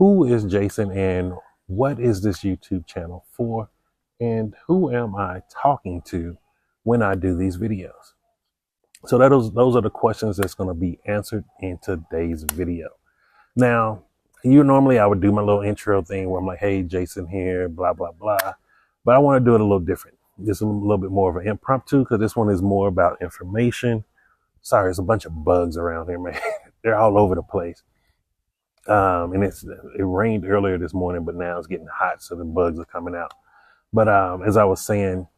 who is Jason and what is this YouTube channel for? And who am I talking to when I do these videos? So those are the questions that's going to be answered in today's video. Now, normally I would do my little intro thing where I'm like, hey, Jason here, blah, blah, blah. But I want to do it a little different. Just a little bit more of an impromptu because this one is more about information. Sorry, there's a bunch of bugs around here, man. They're all over the place. And it rained earlier this morning, but now it's getting hot, so the bugs are coming out. But as I was saying,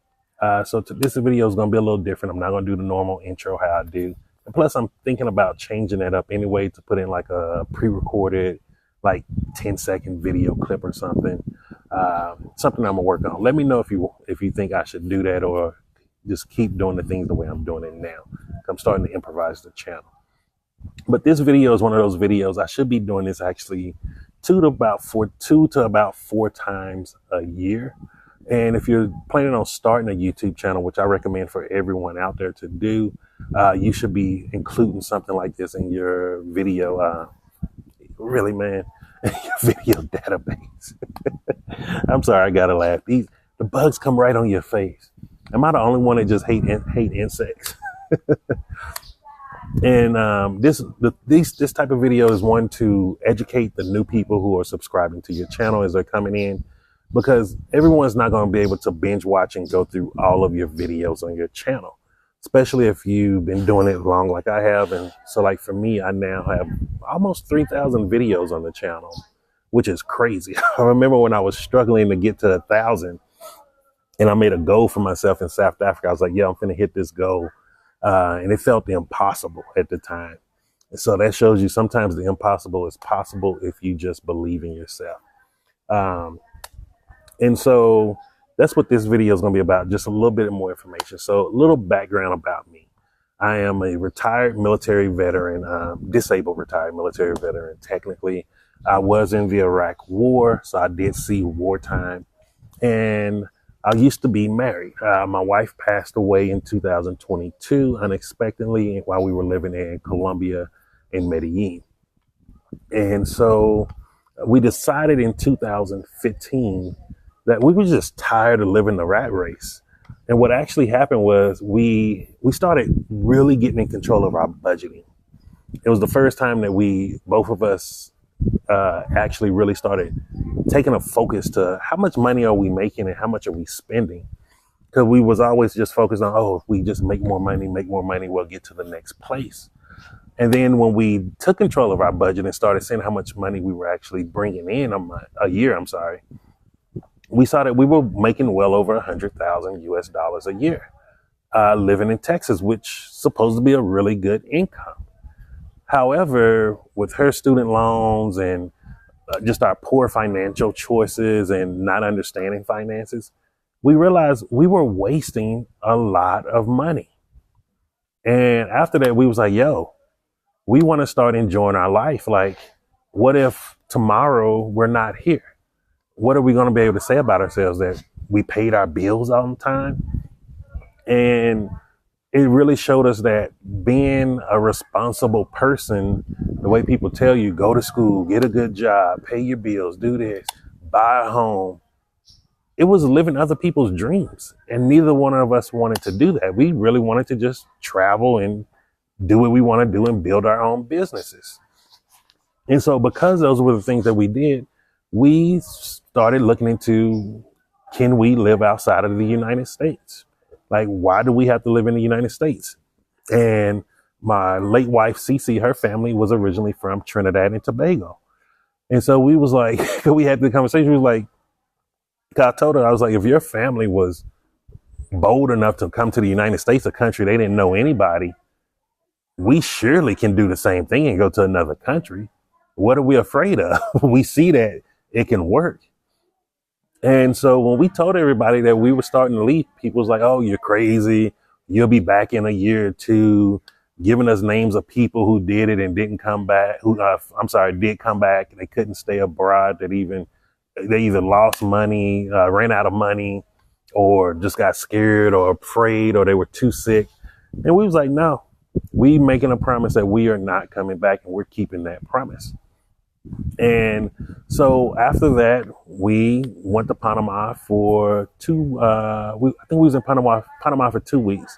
this video is going to be a little different. I'm not going to do the normal intro how I do. And plus, I'm thinking about changing that up anyway to put in like a pre-recorded, like 10-second video clip or something. Something I'm going to work on. Let me know if you think I should do that or just keep doing the things the way I'm doing it now. I'm starting to improvise the channel. But this video is one of those videos. I should be doing this actually two to about four times a year. And if you're planning on starting a YouTube channel, which I recommend for everyone out there to do, you should be including something like this in your video, really, man, your video database. I'm sorry, I gotta laugh. The bugs come right on your face. Am I the only one that just hate insects? And this type of video is one to educate the new people who are subscribing to your channel as they're coming in, because everyone's not going to be able to binge watch and go through all of your videos on your channel, especially if you've been doing it long like I have. And so like for me, I now have almost 3,000 videos on the channel, which is crazy. I remember when I was struggling to get to 1,000 and I made a goal for myself in South Africa. I was like, yeah, I'm finna hit this goal. And it felt impossible at the time. And so that shows you sometimes the impossible is possible if you just believe in yourself. And so that's what this video is going to be about, just a little bit more information. So a little background about me. I am a retired military veteran, disabled retired military veteran. Technically, I was in the Iraq War, so I did see wartime. And I used to be married. My wife passed away in 2022 unexpectedly while we were living in Colombia in Medellin. And so we decided in 2015 that we were just tired of living the rat race. And what actually happened was we started really getting in control of our budgeting. It was the first time that both of us actually really started taking a focus to how much money are we making and how much are we spending? Because we was always just focused on, if we just make more money, we'll get to the next place. And then when we took control of our budget and started seeing how much money we were actually bringing in a year, we saw that we were making well over $100,000 a year, living in Texas, which is supposed to be a really good income. However, with her student loans and just our poor financial choices and not understanding finances, we realized we were wasting a lot of money. And after that, we was like, we want to start enjoying our life. Like, what if tomorrow we're not here? What are we going to be able to say about ourselves? That we paid our bills on time? And it really showed us that being a responsible person, the way people tell you, go to school, get a good job, pay your bills, do this, buy a home. It was living other people's dreams. And neither one of us wanted to do that. We really wanted to just travel and do what we want to do and build our own businesses. And so because those were the things that we did, we started looking into, can we live outside of the United States? Like, why do we have to live in the United States? And my late wife, Cece, her family was originally from Trinidad and Tobago. And so we was like, we had the conversation, we was like, I told her, I was like, if your family was bold enough to come to the United States, a country they didn't know anybody, we surely can do the same thing and go to another country. What are we afraid of? We see that it can work. And so when we told everybody that we were starting to leave, people was like, oh, you're crazy. You'll be back in a year or two, giving us names of people who did it and didn't come back, did come back and they couldn't stay abroad, that they either lost money, ran out of money, or just got scared or afraid, or they were too sick. And we was like, no, we making a promise that we are not coming back, and we're keeping that promise. And so after that, we went to Panama for I think we was in Panama for 2 weeks,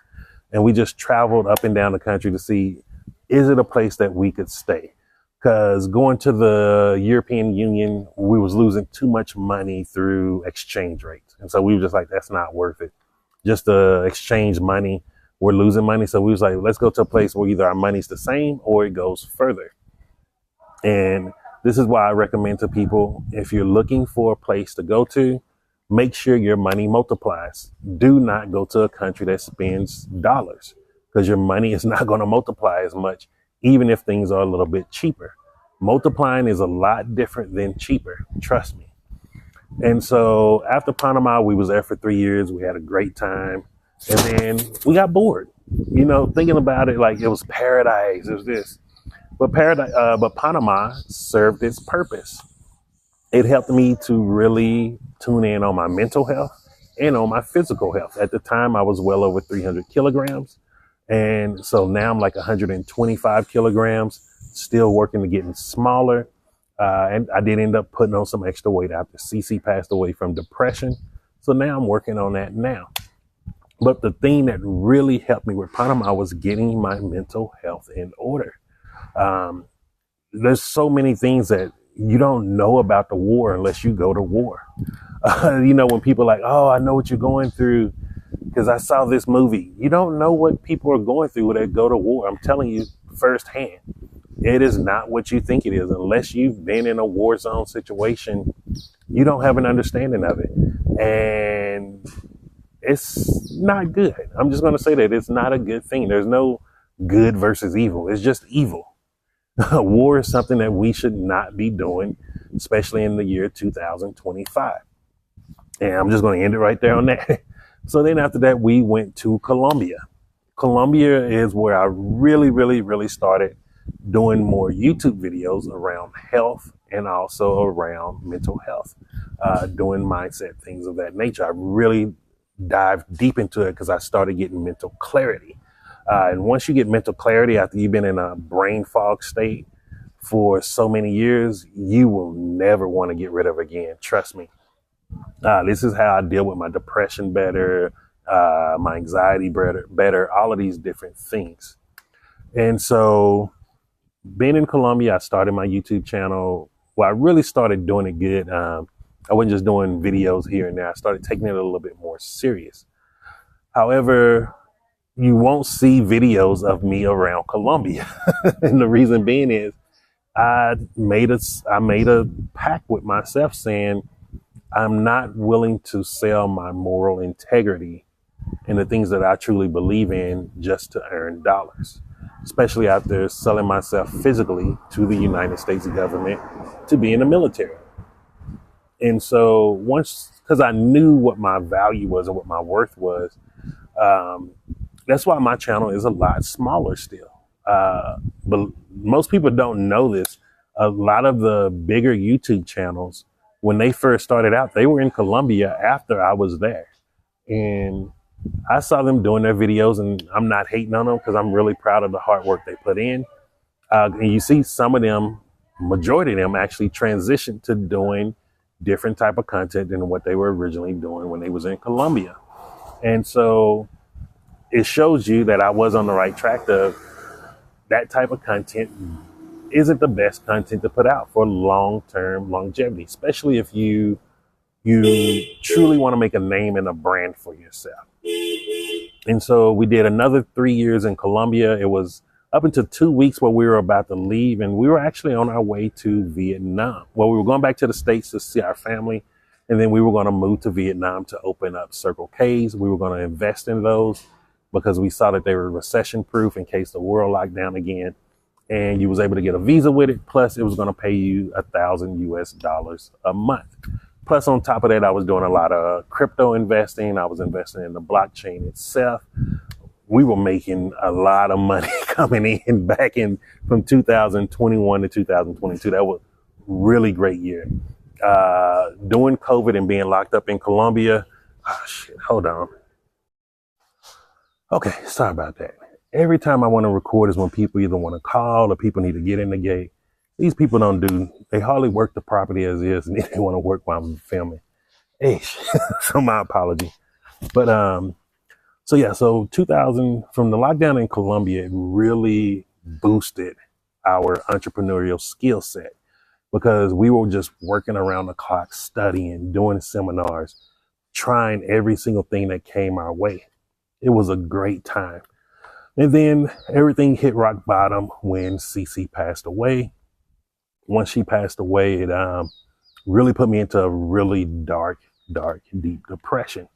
and we just traveled up and down the country to see, is it a place that we could stay? Because going to the European Union, we was losing too much money through exchange rates. And so we were just like, that's not worth it. Just to exchange money, we're losing money. So we was like, let's go to a place where either our money's the same or it goes further. And this is why I recommend to people, if you're looking for a place to go to, make sure your money multiplies. Do not go to a country that spends dollars, because your money is not going to multiply as much, even if things are a little bit cheaper. Multiplying is a lot different than cheaper. Trust me. And so after Panama, we was there for 3 years. We had a great time. And then we got bored, thinking about it like it was paradise. It was this. But Panama served its purpose. It helped me to really tune in on my mental health and on my physical health. At the time, I was well over 300 kilograms. And so now I'm like 125 kilograms, still working to getting smaller. And I did end up putting on some extra weight after CC passed away from depression. So now I'm working on that now. But the thing that really helped me with Panama was getting my mental health in order. There's so many things that you don't know about the war unless you go to war. When people are like, oh, I know what you're going through because I saw this movie. You don't know what people are going through when they go to war. I'm telling you firsthand, it is not what you think it is. Unless you've been in a war zone situation, you don't have an understanding of it. And it's not good. I'm just going to say that it's not a good thing. There's no good versus evil. It's just evil. War is something that we should not be doing, especially in the year 2025. And I'm just going to end it right there on that. So then after that, we went to Colombia. Colombia is where I really, really, really started doing more YouTube videos around health and also around mental health, doing mindset, things of that nature. I really dived deep into it because I started getting mental clarity. And once you get mental clarity after you've been in a brain fog state for so many years, you will never want to get rid of it again. Trust me. This is how I deal with my depression better, my anxiety better, all of these different things. And so being in Colombia, I started my YouTube channel. Well, I really started doing it good. I wasn't just doing videos here and there. I started taking it a little bit more serious. However, you won't see videos of me around Colombia. And the reason being is I made a pact with myself saying I'm not willing to sell my moral integrity and the things that I truly believe in just to earn dollars, especially after selling myself physically to the United States government to be in the military. And so because I knew what my value was and what my worth was, that's why my channel is a lot smaller still. But most people don't know this. A lot of the bigger YouTube channels, when they first started out, they were in Colombia after I was there. And I saw them doing their videos, and I'm not hating on them because I'm really proud of the hard work they put in. And you see some of them, majority of them actually transitioned to doing different type of content than what they were originally doing when they was in Colombia. And so it shows you that I was on the right track of that type of content isn't the best content to put out for long-term longevity, especially if you truly want to make a name and a brand for yourself. And so we did another 3 years in Colombia. It was up until 2 weeks where we were about to leave, and we were actually on our way to Vietnam. Well, we were going back to the States to see our family, and then we were going to move to Vietnam to open up Circle K's. We were going to invest in those because we saw that they were recession proof in case the world locked down again. And you was able to get a visa with it. Plus it was going to pay you $1,000 a month. Plus on top of that, I was doing a lot of crypto investing. I was investing in the blockchain itself. We were making a lot of money coming in back in from 2021 to 2022. That was a really great year. Doing COVID and being locked up in Colombia. Oh, shit, hold on. Okay, sorry about that. Every time I want to record is when people either want to call or people need to get in the gate. These people they hardly work the property as is, and then they want to work while I'm filming. Hey, so my apology. But so yeah, so 2000, from the lockdown in Colombia, it really boosted our entrepreneurial skill set because we were just working around the clock, studying, doing seminars, trying every single thing that came our way. It was a great time. And then everything hit rock bottom when Cece passed away. Once she passed away, it really put me into a really dark, deep depression.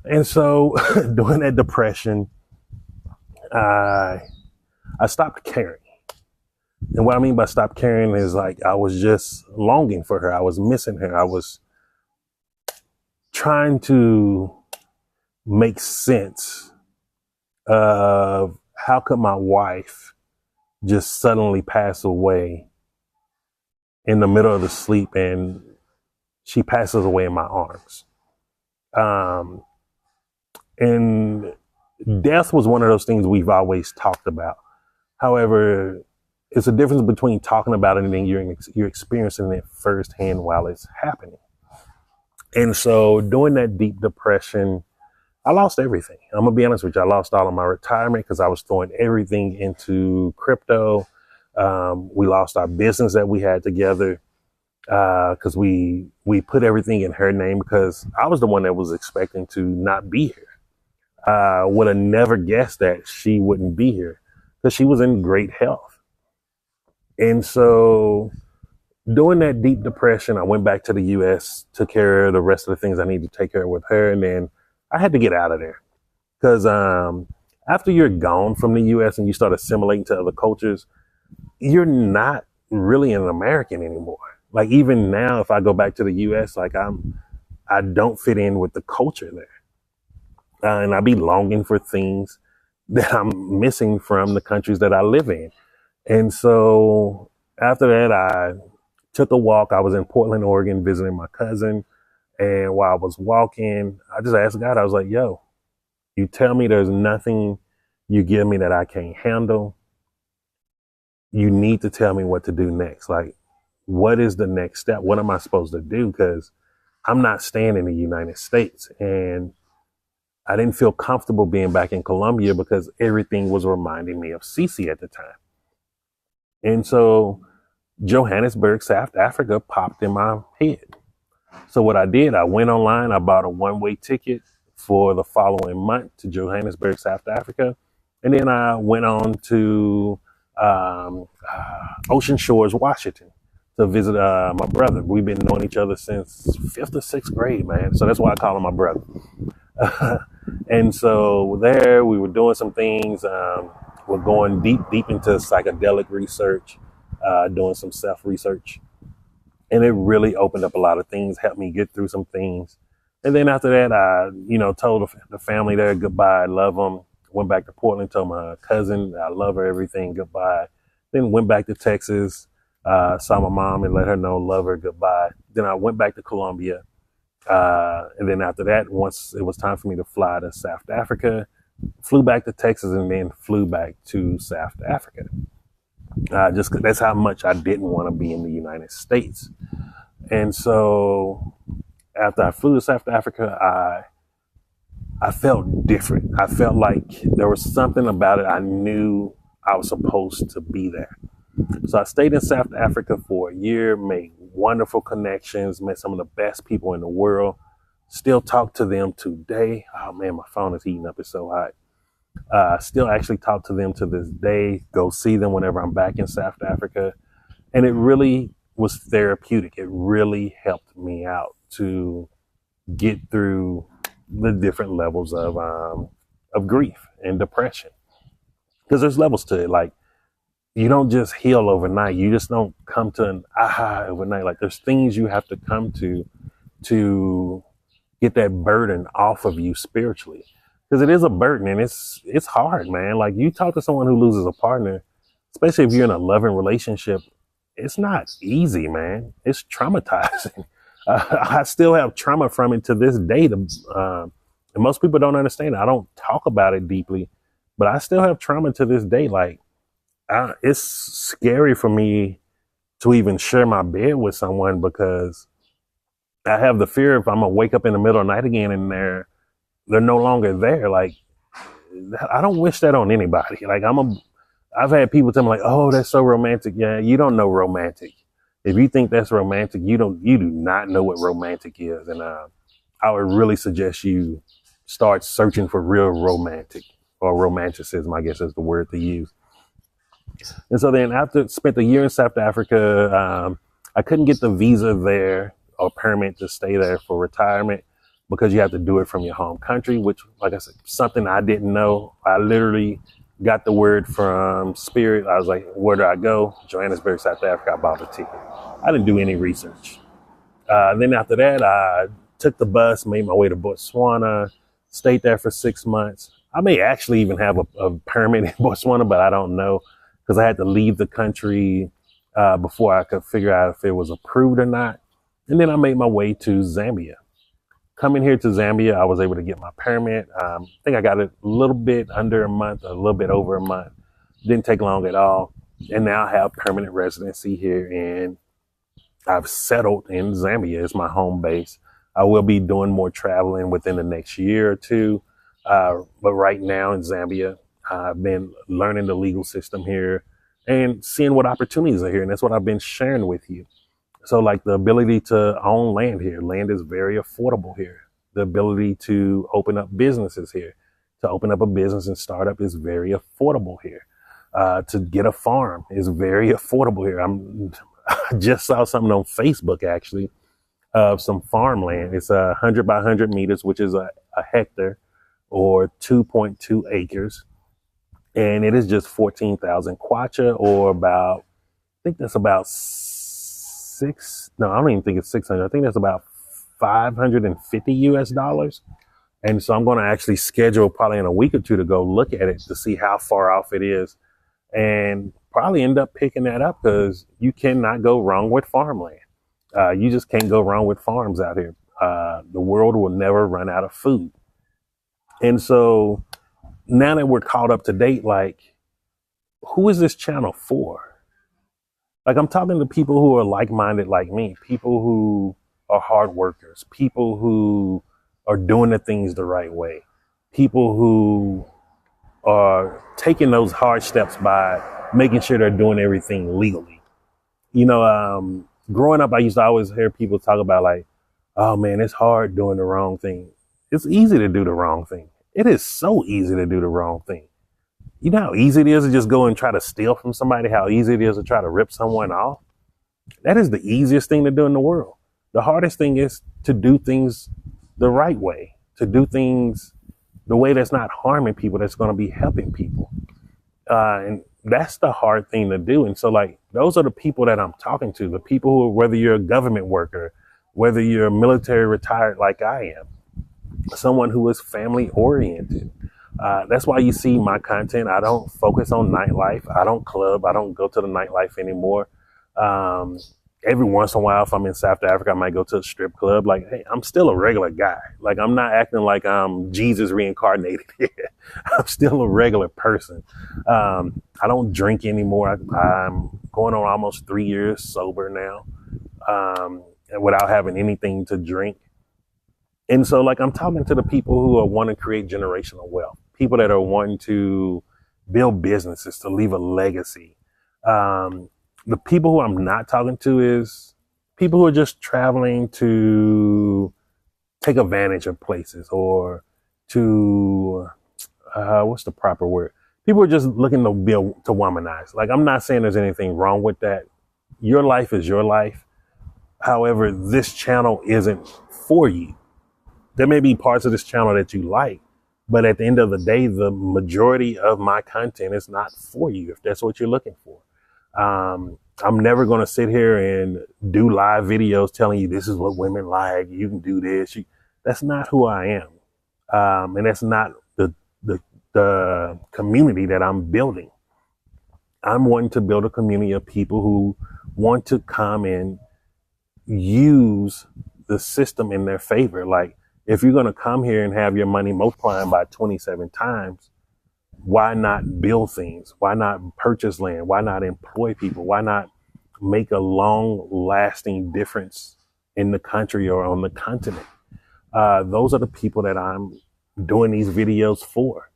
And so during that depression, I stopped caring. And what I mean by stop caring is like I was just longing for her. I was missing her. I was trying to make sense of how could my wife just suddenly pass away in the middle of the sleep, and she passes away in my arms. And death was one of those things we've always talked about. However, it's a difference between talking about it and then you're experiencing it firsthand while it's happening. And so during that deep depression, I lost everything. I'm going to be honest with you. I lost all of my retirement because I was throwing everything into crypto. We lost our business that we had together because we put everything in her name because I was the one that was expecting to not be here. Would have never guessed that she wouldn't be here because she was in great health. And so during that deep depression, I went back to the U.S., took care of the rest of the things I needed to take care of with her. And then I had to get out of there because after you're gone from the U.S. and you start assimilating to other cultures, you're not really an American anymore. Like even now, if I go back to the U.S., like I don't fit in with the culture there. And I be longing for things that I'm missing from the countries that I live in. And so after that, I took a walk. I was in Portland, Oregon, visiting my cousin. And while I was walking, I just asked God, I was like, yo, you tell me there's nothing you give me that I can't handle. You need to tell me what to do next. Like, what is the next step? What am I supposed to do? Because I'm not staying in the United States. And I didn't feel comfortable being back in Colombia because everything was reminding me of Cece at the time. And so Johannesburg, South Africa popped in my head. So what I did, I went online, I bought a one-way ticket for the following month to Johannesburg, South Africa. And then I went on to Ocean Shores, Washington to visit my brother. We've been knowing each other since 5th or 6th grade, man. So that's why I call him my brother. And so there we were doing some things. We're going deep into psychedelic research, doing some self-research. And it really opened up a lot of things, helped me get through some things. And then after that, I, told the family there goodbye. I love them. Went back to Portland, told my cousin I love her, everything, goodbye. Then went back to Texas, saw my mom and let her know, love her, goodbye. Then I went back to Colombia. And then after that, once it was time for me to fly to South Africa, flew back to Texas and then flew back to South Africa. Just that's how much I didn't want to be in the United States. And so after I flew to South Africa, I felt different. I felt like there was something about it. I knew I was supposed to be there. So I stayed in South Africa for a year, made wonderful connections, met some of the best people in the world. Still talk to them today. Oh man, my phone is heating up. It's so hot. Still actually talk to them to this day, go see them whenever I'm back in South Africa. And it really was therapeutic. It really helped me out to get through the different levels of grief and depression. Because there's levels to it. Like, you don't just heal overnight. You just don't come to an aha overnight. Like, there's things you have to come to get that burden off of you spiritually. Because it is a burden and it's hard, man. Like, you talk to someone who loses a partner, especially if you're in a loving relationship, it's not easy, man. It's traumatizing. I still have trauma from it to this day. And most people don't understand it. I don't talk about it deeply, but I still have trauma to this day. Like, it's scary for me to even share my bed with someone, because I have the fear if I'm gonna wake up in the middle of the night again and they're no longer there. Like, I don't wish that on anybody. Like, I've had people tell me like, oh, that's so romantic. Yeah, you don't know romantic. If you think that's romantic, you do not know what romantic is. And I would really suggest you start searching for real romantic, or romanticism, I guess is the word to use. And so then after spent a year in South Africa, I couldn't get the visa there or permit to stay there for retirement, because you have to do it from your home country, which, like I said, something I didn't know. I literally got the word from Spirit. I was like, where do I go? Johannesburg, South Africa. I bought a ticket. I didn't do any research. Then after that, I took the bus, made my way to Botswana, stayed there for 6 months. I may actually even have a permit in Botswana, but I don't know, because I had to leave the country before I could figure out if it was approved or not. And then I made my way to Zambia. Coming here to Zambia, I was able to get my permit. I think I got it a little bit under a month, a little bit over a month. Didn't take long at all. And now I have permanent residency here, and I've settled in Zambia as my home base. I will be doing more traveling within the next year or two. But right now in Zambia, I've been learning the legal system here and seeing what opportunities are here. And that's what I've been sharing with you. So like the ability to own land here. Land is very affordable here. The ability to open up businesses here. To open up a business and startup is very affordable here. To get a farm is very affordable here. I just saw something on Facebook actually of some farmland. It's 100 by 100 meters, which is a hectare, or 2.2 acres. And it is just 14,000 kwacha, or about, I think that's about I don't even think it's 600. I think that's about 550 US dollars. And so I'm going to actually schedule probably in a week or two to go look at it to see how far off it is, and probably end up picking that up, because you cannot go wrong with farmland. You just can't go wrong with farms out here. The world will never run out of food. And so now that we're caught up to date, like, who is this channel for? Like, I'm talking to people who are like-minded like me, people who are hard workers, people who are doing the things the right way, people who are taking those hard steps by making sure they're doing everything legally. You know, growing up, I used to always hear people talk about like, oh man, it's hard doing the wrong thing. It's easy to do the wrong thing. It is so easy to do the wrong thing. You know how easy it is to just go and try to steal from somebody, how easy it is to try to rip someone off? That is the easiest thing to do in the world. The hardest thing is to do things the right way, to do things the way that's not harming people, that's going to be helping people. And that's the hard thing to do. And so like, those are the people that I'm talking to, the people who, whether you're a government worker, whether you're military retired like I am, someone who is family oriented. That's why you see my content. I don't focus on nightlife. I don't club. I don't go to the nightlife anymore. Every once in a while, if I'm in South Africa, I might go to a strip club. Like, hey, I'm still a regular guy. Like, I'm not acting like I'm Jesus reincarnated. I'm still a regular person. I don't drink anymore. I'm going on almost 3 years sober now, without having anything to drink. And so, like, I'm talking to the people who are wanting to create generational wealth, people that are wanting to build businesses, to leave a legacy. The people who I'm not talking to is people who are just traveling to take advantage of places, or to, what's the proper word? People are just looking to build, to womanize. Like, I'm not saying there's anything wrong with that. Your life is your life. However, this channel isn't for you. There may be parts of this channel that you like, but at the end of the day, the majority of my content is not for you, if that's what you're looking for. I'm never going to sit here and do live videos telling you this is what women like, you can do this. That's not who I am. And that's not the community that I'm building. I'm wanting to build a community of people who want to come and use the system in their favor. Like, if you're going to come here and have your money multiplying by 27 times, why not build things? Why not purchase land? Why not employ people? Why not make a long lasting difference in the country or on the continent. Those are the people that I'm doing these videos for.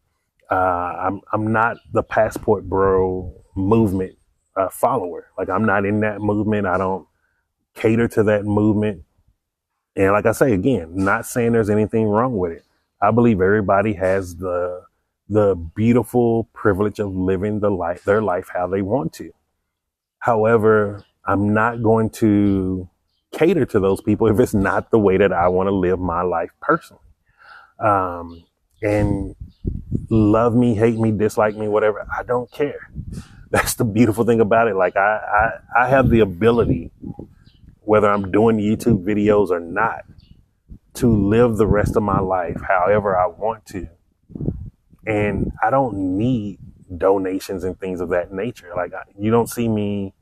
I'm not the Passport Bro movement follower. Like, I'm not in that movement. I don't cater to that movement. And like I say, again, not saying there's anything wrong with it. I believe everybody has the beautiful privilege of living their life how they want to. However, I'm not going to cater to those people if it's not the way that I want to live my life personally. And love me, hate me, dislike me, whatever, I don't care. That's the beautiful thing about it. Like, I have the ability, whether I'm doing YouTube videos or not, to live the rest of my life however I want to. And I don't need donations and things of that nature. Like, you don't see me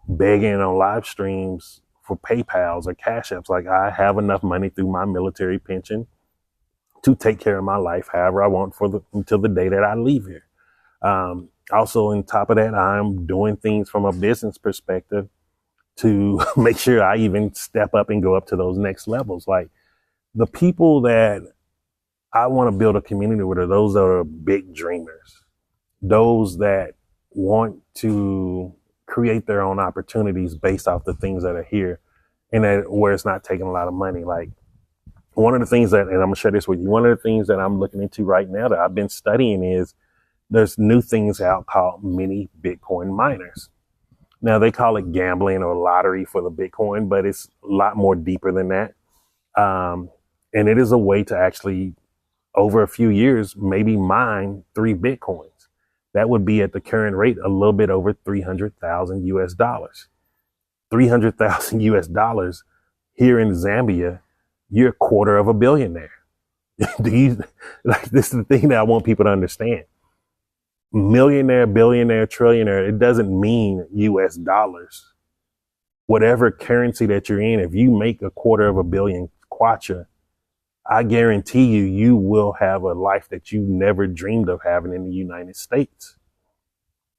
begging on live streams for PayPals or Cashapps. Like, I have enough money through my military pension to take care of my life however I want until the day that I leave here. Also, on top of that, I'm doing things from a business perspective to make sure I even step up and go up to those next levels. Like, the people that I want to build a community with are those that are big dreamers, those that want to create their own opportunities based off the things that are here and that where it's not taking a lot of money. Like, one of the things that, and I'm gonna share this with you, one of the things that I'm looking into right now that I've been studying is there's new things out called mini Bitcoin miners. Now, they call it gambling or lottery for the Bitcoin, but it's a lot more deeper than that. And it is a way to actually, over a few years, maybe mine 3 Bitcoins. That would be at the current rate a little bit over 300,000 US dollars. 300,000 US dollars here in Zambia, you're a quarter of a billionaire. Like, this is the thing that I want people to understand. Millionaire, billionaire, trillionaire, it doesn't mean US dollars. Whatever currency that you're in, if you make a quarter of a billion kwacha, I guarantee you will have a life that you never dreamed of having in the United States.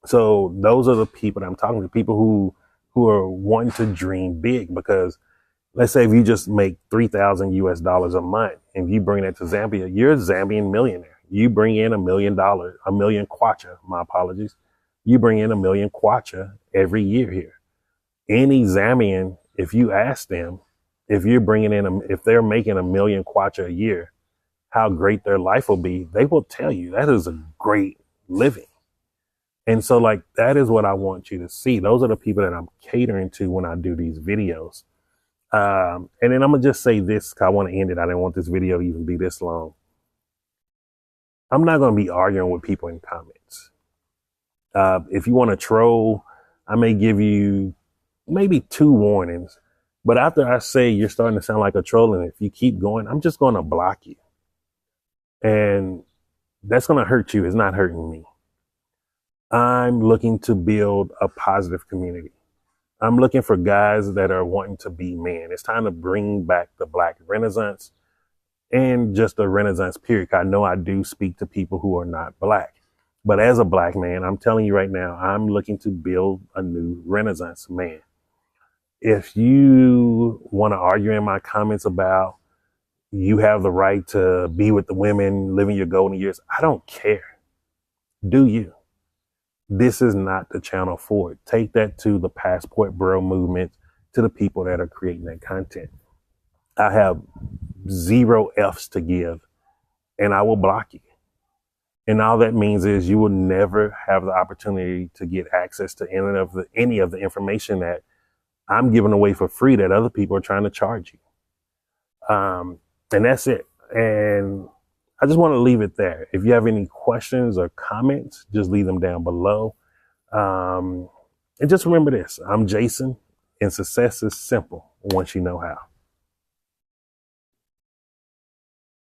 So those are the people that I'm talking to, people who are wanting to dream big. Because let's say if you just make 3,000 US dollars a month and you bring that to Zambia, you're a Zambian millionaire. You bring in $1 million, a million kwacha, my apologies. You bring in $1 million kwacha every year here. Any Zambian, if you ask them, if you're bringing in, if they're making $1 million kwacha a year, how great their life will be, they will tell you that is a great living. And so, like, that is what I want you to see. Those are the people that I'm catering to when I do these videos. And then I'm going to just say this, because I want to end it. I didn't want this video to even be this long. I'm not going to be arguing with people in comments. If you want to troll, I may give you maybe 2 warnings. But after I say you're starting to sound like a troll, and if you keep going, I'm just going to block you. And that's going to hurt you. It's not hurting me. I'm looking to build a positive community. I'm looking for guys that are wanting to be men. It's time to bring back the Black Renaissance and just the Renaissance period. I know I do speak to people who are not Black. But as a Black man, I'm telling you right now, I'm looking to build a new Renaissance man. If you want to argue in my comments about you have the right to be with the women, living your golden years, I don't care. Do you? This is not the channel for it. Take that to the Passport Bro movement, to the people that are creating that content. I have 0 F's to give, and I will block you. And all that means is you will never have the opportunity to get access to any of the information that I'm giving away for free that other people are trying to charge you. And that's it. And I just want to leave it there. If you have any questions or comments, just leave them down below. And just remember this, I'm Jason, and success is simple once you know how.